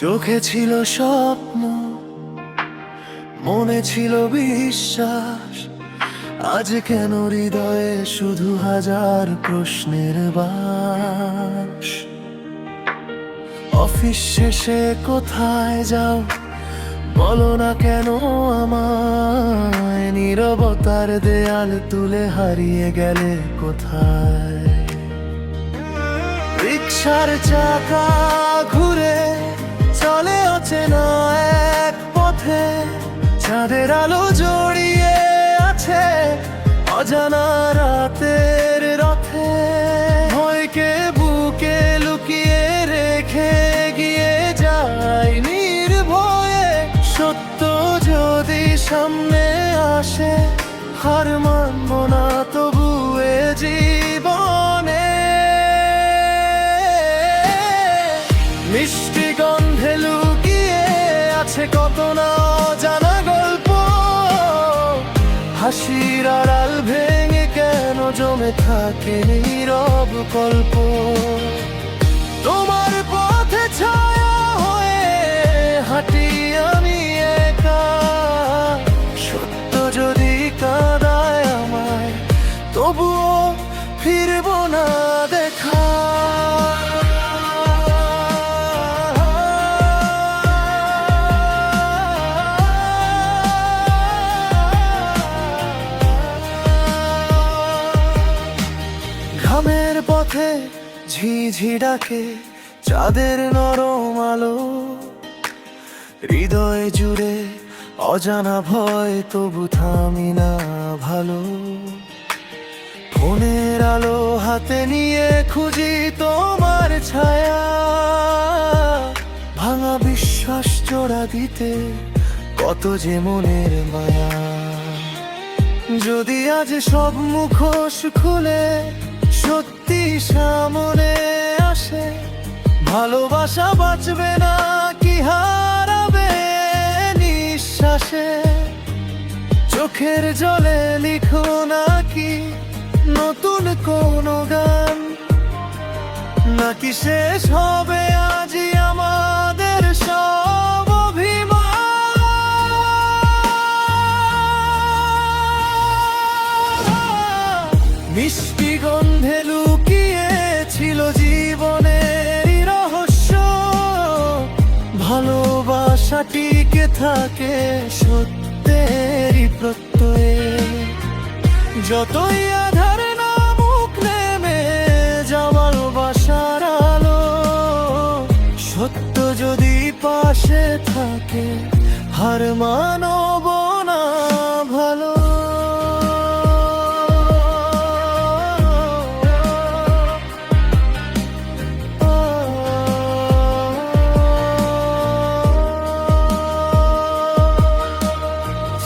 চোখে ছিল স্বপ্ন, মনে ছিল বিশ্বাস। আজ কেন হৃদয়ে শুধু হাজার প্রশ্নের বাস। অফিস শেষে কোথায় যাও বলো না কেন আমায়, নীরবতার দেয়াল তুলে হারিয়ে গেলে কোথায়। রিকশার চাকা ঘুরে চলে অচেনা এক পথে, চাঁদের আলো জড়িয়ে আছে অজানা রাতের রথে। ভয়কে বুকে লুকিয়ে রেখে গিয়ে যাই নির্ভয়ে, সত্য যদি সামনে আসে হার মানব না তবু এ জীবনে। মিষ্টি গন্ধে লুকিয়ে আছে কত না অজানা গল্প, হাসির আড়াল ভেঙে কেন জমে থাকে নীরব গল্প। তোমার পথে ছায়া হয়ে হাঁটি আমি একা, সত্য যদি কাঁদায় আমায় তবুও ফিরব না দেখা। ঘামের পথে ঝিঝি ডাকে চাঁদের নরম আলো, হৃদয় জুড়ে অজানা ভয় তবু থামি না ভালো। ফোনের আলো হাতে নিয়ে খুঁজি তোমার ছায়া, ভাঙা বিশ্বাস জোড়া দিতে কত যে মনের মায়া। যদি আজ সব মুখোশ খুলে সত্যি সামনে আসে, ভালোবাসা বাঁচবে না কি হারাবে নিঃশ্বাসে। চোখের জলে লিখো নাকি নতুন কোনো গান, নাকি শেষ হবে আজই আমাদের সব অভিমান। মিষ্টি গন্ধে লুকিয়ে ছিল জীবনের রহস্য, ভালোবাসা টিকে থাকে সত্যেরই প্রত্যয়ে। যতই আধার নামুক নেমে যাওয়ার বাসার আলো, সত্য যদি পাশে থাকে হার মানব না ভালো।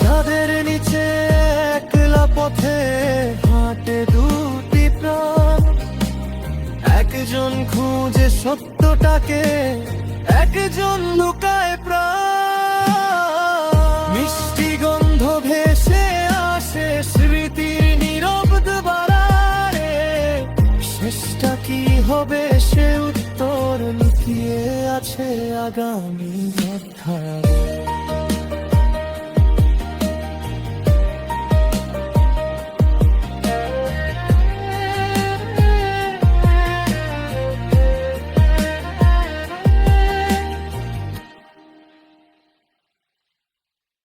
চাঁদের নিচে একলা পথে হাঁটে দুটি প্রাণ, একজন খুঁজে সত্যটাকে একজন লুকায় প্রাণ। মিষ্টি গন্ধ ভেসে আসে স্মৃতির নীরব দ্বারে, শেষটা কি হবে সে উত্তর লুকিয়ে আছে আগামী অধ্যায়ে।